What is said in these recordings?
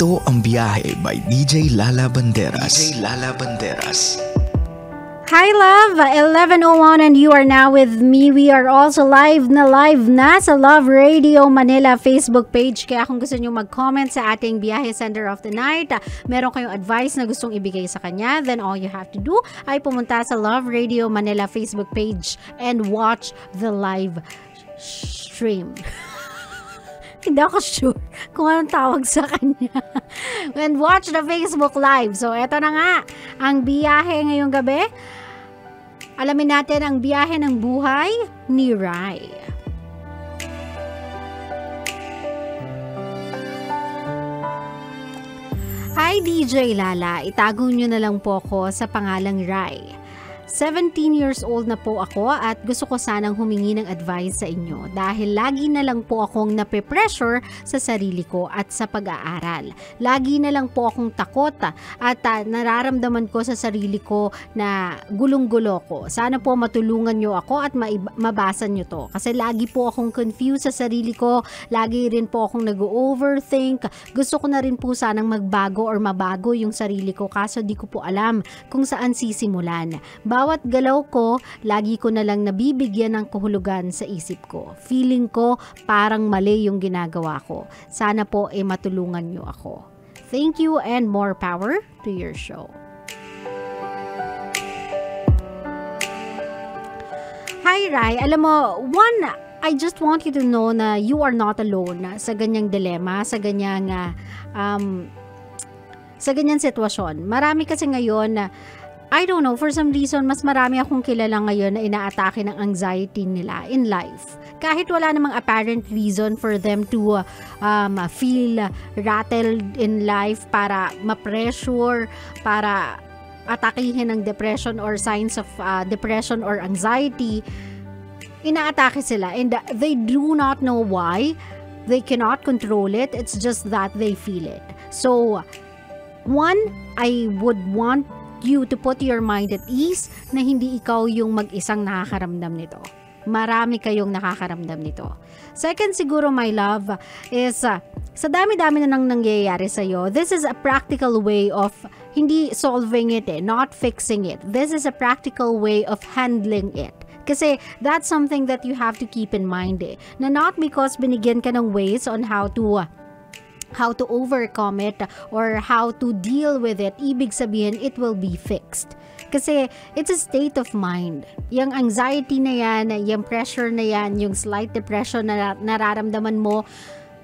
Ito ang Byahe by DJ Lala Banderas. DJ Lala Banderas. Hi love, 11:01 and you are now with me. We are also live na sa Love Radio Manila Facebook page. Kaya kung gusto nyo mag-comment sa ating Byahe Sender of the Night, meron kayong advice na gustong ibigay sa kanya, then all you have to do ay pumunta sa Love Radio Manila Facebook page and watch the live stream. Hindi ako sure kung anong tawag sa kanya. And watch the Facebook Live. So, eto na nga, ang biyahe ngayong gabi. Alamin natin ang biyahe ng buhay ni Rai. Hi DJ Lala, itago nyo na lang po ako sa pangalang Rai. 17 years old na po ako at gusto ko sanang humingi ng advice sa inyo dahil lagi na lang po akong nape-pressure sa sarili ko at sa pag-aaral. Lagi na lang po akong takot at nararamdaman ko sa sarili ko na gulong-gulo ko. Sana po matulungan nyo ako at mabasa nyo to kasi lagi po akong confused sa sarili ko, lagi rin po akong nag-overthink. Gusto ko na rin po sanang magbago or mabago yung sarili ko kaso di ko po alam kung saan sisimulan. Bawat galaw ko, lagi ko na lang nabibigyan ng kahulugan sa isip ko. Feeling ko parang mali yung ginagawa ko. Sana po matulungan nyo ako. Thank you and more power to your show. Hi Rai, alam mo, I just want you to know na you are not alone sa ganyang dilema, sa ganyang sitwasyon. Marami kasi ngayon na I don't know, for some reason, mas marami akong kilala ngayon na inaatake ng anxiety nila in life. Kahit wala namang apparent reason for them to feel rattled in life para ma-pressure, para atakihin ng depression or signs of depression or anxiety, inaatake sila. And they do not know why. They cannot control it. It's just that they feel it. So, one, I would want you to put your mind at ease na hindi ikaw yung mag-isang nakakaramdam nito. Marami kayong nakakaramdam nito. Second siguro, my love, is sa dami-dami na nang nangyayari sa'yo, this is a practical way of hindi solving it, not fixing it. This is a practical way of handling it. Kasi that's something that you have to keep in mind na not because binigyan ka ng ways on how to overcome it or how to deal with it, ibig sabihin it will be fixed. Kasi it's a state of mind. Yung anxiety na yan, yung pressure na yan, yung slight depression na nararamdaman mo,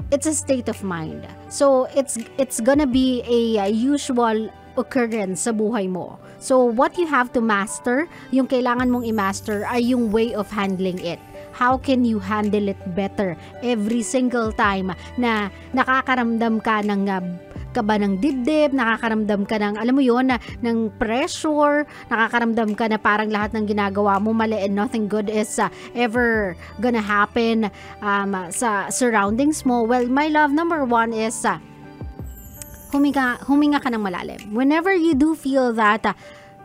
it's a state of mind. So it's gonna be a usual occurrence sa buhay mo. So what you have to master, yung kailangan mong i-master ay yung way of handling it. How can you handle it better every single time na nakakaramdam ka ng kaba ng dibdib, nakakaramdam ka ng, alam mo yun, ng pressure, nakakaramdam ka na parang lahat ng ginagawa mo mali and nothing good is ever gonna happen sa surroundings mo. Well, my love, number one is huminga ka ng malalim. Whenever you do feel that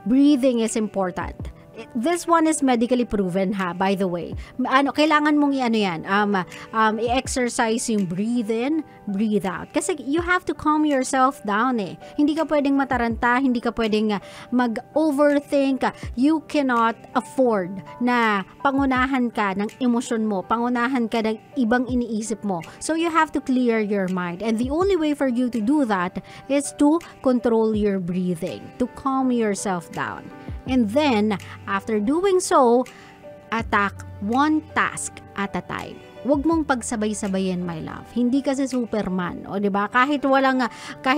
breathing is important. This one is medically proven by the way. Kailangan mong i-exercise yung breathe in, breathe out. Kasi you have to calm yourself down Hindi ka pwedeng mataranta, hindi ka pwedeng mag-overthink. You cannot afford na pangunahan ka ng emosyon mo, pangunahan ka ng ibang iniisip mo. So you have to clear your mind. And the only way for you to do that is to control your breathing, to calm yourself down. And then, after doing so, attack one task at a time. Huwag mong pagsabay-sabayin, my love. Hindi kasi Superman, o 'di ba? Kahit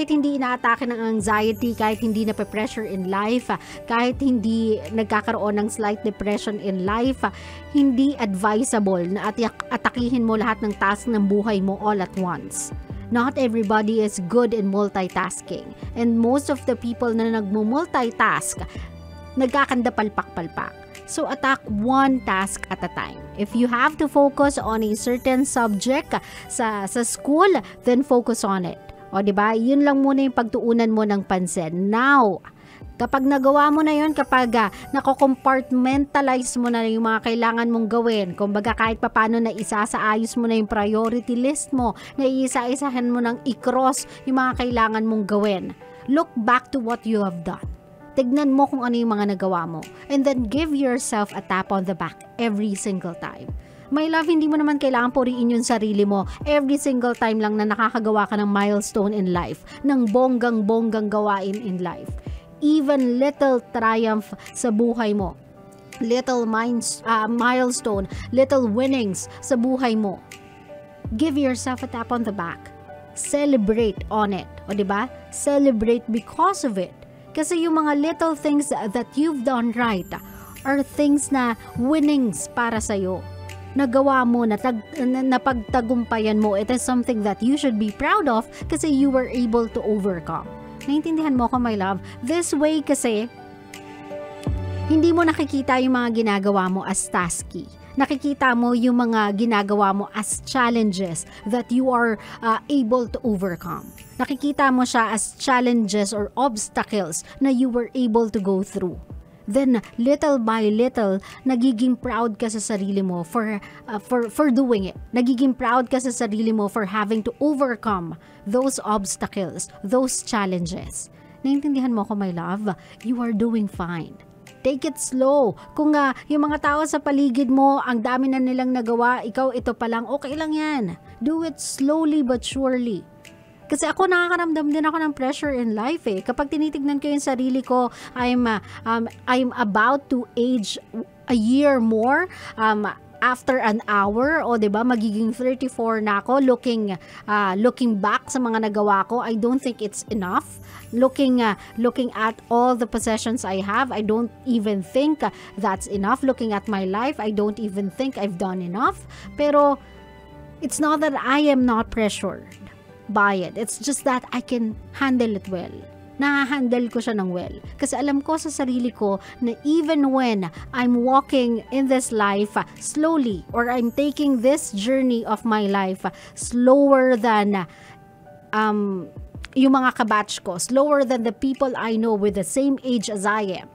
hindi inaatake ng anxiety, kahit hindi nape-pressure in life, kahit hindi nagkakaroon ng slight depression in life, hindi advisable na atakihin mo lahat ng task ng buhay mo all at once. Not everybody is good in multitasking. And most of the people na nagmo-multitask, nagkakanda palpak-palpak. So attack one task at a time. If you have to focus on a certain subject sa school, then focus on it. O 'di ba? Yun lang muna yung pagtuunan mo ng pansin. Now, Kapag nagawa mo na yun, kapag nako-compartmentalize mo na yung mga kailangan mong gawin, kumbaga kahit papano na isasaayos mo na yung priority list mo, na isa-isahan mo nang i-cross yung mga kailangan mong gawin, look back to what you have done. Tignan mo kung ano yung mga nagawa mo. And then give yourself a tap on the back every single time. My love, hindi mo naman kailangan puriin yung sarili mo every single time lang na nakakagawa ka ng milestone in life, ng bonggang-bonggang gawain in life. Even little triumph sa buhay mo, little milestone, little winnings sa buhay mo, give yourself a tap on the back. Celebrate on it. O diba? Celebrate because of it. Kasi yung mga little things that you've done right are things na winnings para sa'yo. Nagawa mo, napagtagumpayan mo. It is something that you should be proud of kasi you were able to overcome. Naintindihan mo ko, my love? This way kasi, hindi mo nakikita yung mga ginagawa mo as tasky. Nakikita mo yung mga ginagawa mo as challenges that you are able to overcome. Nakikita mo siya as challenges or obstacles na you were able to go through. Then, little by little, nagiging proud ka sa sarili mo for doing it. Nagiging proud ka sa sarili mo for having to overcome those obstacles, those challenges. Naintindihan mo ko, my love? You are doing fine. Take it slow. Kung yung mga tao sa paligid mo, ang dami na nilang nagawa, ikaw ito pa lang, okay lang yan. Do it slowly but surely. Kasi ako nakakaramdam din ako ng pressure in life eh. Kapag tinitignan ko yung sarili ko, I'm about to age a year more after an hour, o 'di ba, magiging 34 na ako. Looking back sa mga nagawa ko, I don't think it's enough. Looking at all the possessions I have, I don't even think that's enough. Looking at my life, I don't even think I've done enough. Pero it's not that I am not pressured by it. It's just that I can handle it well. Nahahandle ko siya ng well. Kasi alam ko sa sarili ko na even when I'm walking in this life slowly, or I'm taking this journey of my life slower than yung mga kabatch ko, slower than the people I know with the same age as I am,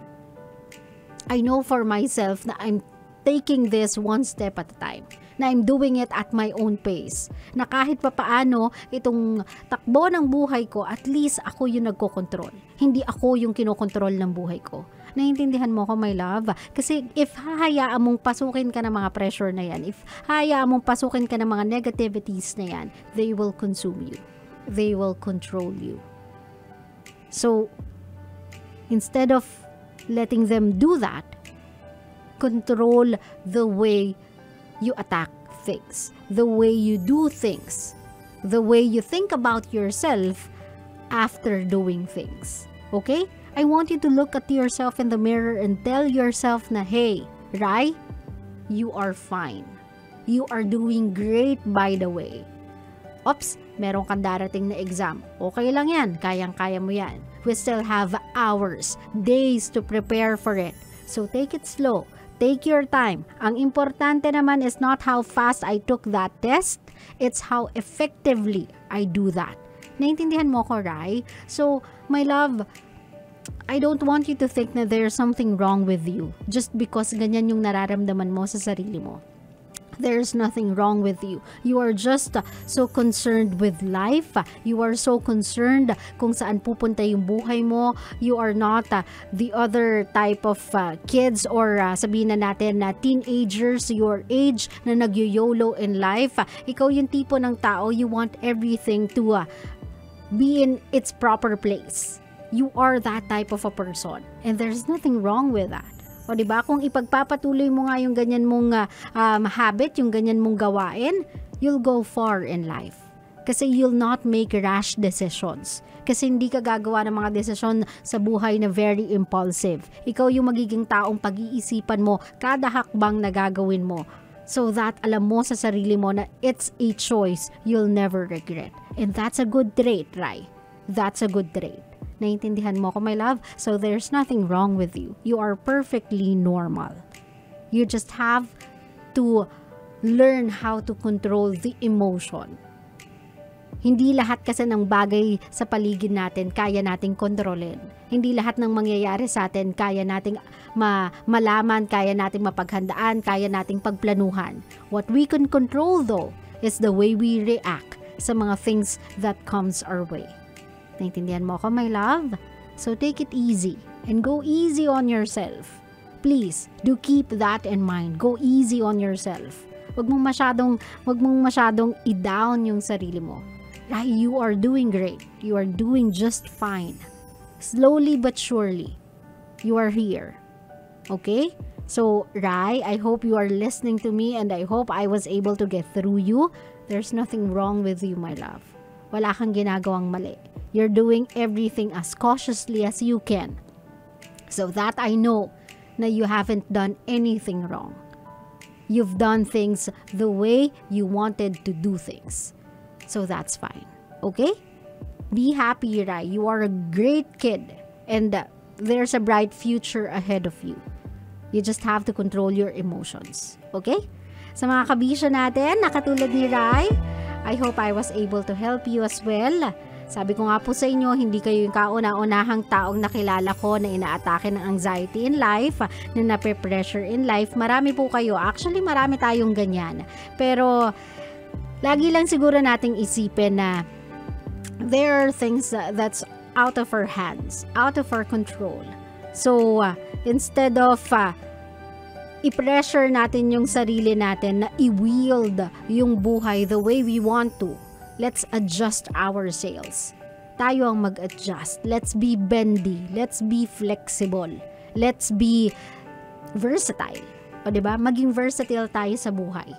I know for myself na I'm taking this one step at a time. Na I'm doing it at my own pace. Na kahit papaano, itong takbo ng buhay ko, at least ako yung nagkokontrol. Hindi ako yung kinokontrol ng buhay ko. Naiintindihan mo ko, my love? Kasi if hahayaan mong pasukin ka ng mga pressure na yan, if hahayaan mong pasukin ka ng mga negativities na yan, they will consume you. They will control you. So, instead of letting them do that, control the way you attack things, the way you do things, the way you think about yourself after doing things. Okay? I want you to look at yourself in the mirror and tell yourself na, hey, Rai, you are fine. You are doing great, by the way. Oops, meron kang darating na exam. Okay lang yan, kayang-kaya mo yan. We still have hours, days to prepare for it. So take it slow. Take your time. Ang importante naman is not how fast I took that test, it's how effectively I do that. Naintindihan mo ko, Rai? So, my love, I don't want you to think na there's something wrong with you just because ganyan yung nararamdaman mo sa sarili mo. There's nothing wrong with you. You are just so concerned with life. You are so concerned kung saan pupunta yung buhay mo. You are not the other type of kids or sabihin na natin na teenagers your age na nagyo-YOLO in life. Ikaw yung tipo ng tao, you want everything to be in its proper place. You are that type of a person. And there's nothing wrong with that. O diba, kung ipagpapatuloy mo nga yung ganyan mong habit, yung ganyan mong gawain, you'll go far in life. Kasi you'll not make rash decisions. Kasi hindi ka gagawa ng mga desisyon sa buhay na very impulsive. Ikaw yung magiging taong pag-iisipan mo kada hakbang na gagawin mo. So that alam mo sa sarili mo na it's a choice you'll never regret. And that's a good trait, Rai. That's a good trait. Naintindihan mo ko, my love? So there's nothing wrong with you. You are perfectly normal. You just have to learn how to control the emotion. Hindi lahat kasi ng bagay sa paligid natin kaya nating kontrolin. Hindi lahat ng mangyayari sa atin kaya nating malaman, kaya nating mapaghandaan, kaya nating pagplanuhan. What we can control though is the way we react sa mga things that comes our way. Naintindihan mo ako, my love? So take it easy and go easy on yourself. Please, do keep that in mind. Go easy on yourself. Wag mong masyadong i-down yung sarili mo. You are doing great. You are doing just fine. Slowly but surely, you are here. Okay? So, Rai, I hope you are listening to me and I hope I was able to get through you. There's nothing wrong with you, my love. Wala kang ginagawang mali. You're doing everything as cautiously as you can. So that I know na you haven't done anything wrong. You've done things the way you wanted to do things. So that's fine. Okay? Be happy, Rai. You are a great kid. And there's a bright future ahead of you. You just have to control your emotions. Okay? Sa mga kabisyo natin, nakatulad ni Rai, I hope I was able to help you as well. Sabi ko nga po sa inyo, hindi kayo yung kauna-unahang taong nakilala ko na inaatake ng anxiety in life, na nape-pressure in life. Marami po kayo. Actually, marami tayong ganyan. Pero, lagi lang siguro nating isipin na there are things that's out of our hands, out of our control. So, instead of i-pressure natin yung sarili natin na i-wield yung buhay the way we want to, let's adjust our sails. Tayo ang mag-adjust. Let's be bendy. Let's be flexible. Let's be versatile. O diba? Maging versatile tayo sa buhay.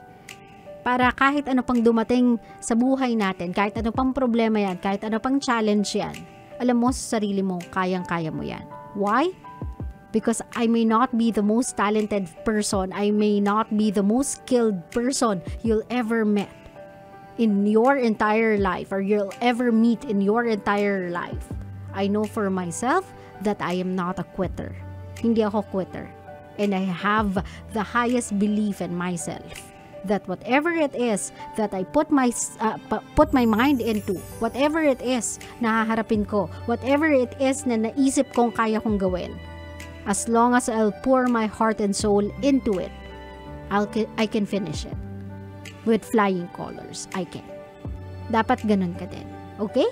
Para kahit ano pang dumating sa buhay natin, kahit ano pang problema yan, kahit ano pang challenge yan, alam mo sa sarili mo, kayang-kaya mo yan. Why? Because I may not be the most talented person, I may not be the most skilled person you'll ever met in your entire life or you'll ever meet in your entire life. I know for myself that I am not a quitter. Hindi ako quitter. And I have the highest belief in myself that whatever it is that I put my mind into, whatever it is na haharapin ko, whatever it is na naisip kong kaya kong gawin, as long as I'll pour my heart and soul into it, I can finish it with flying colors. I can. Dapat ganun ka din. Okay?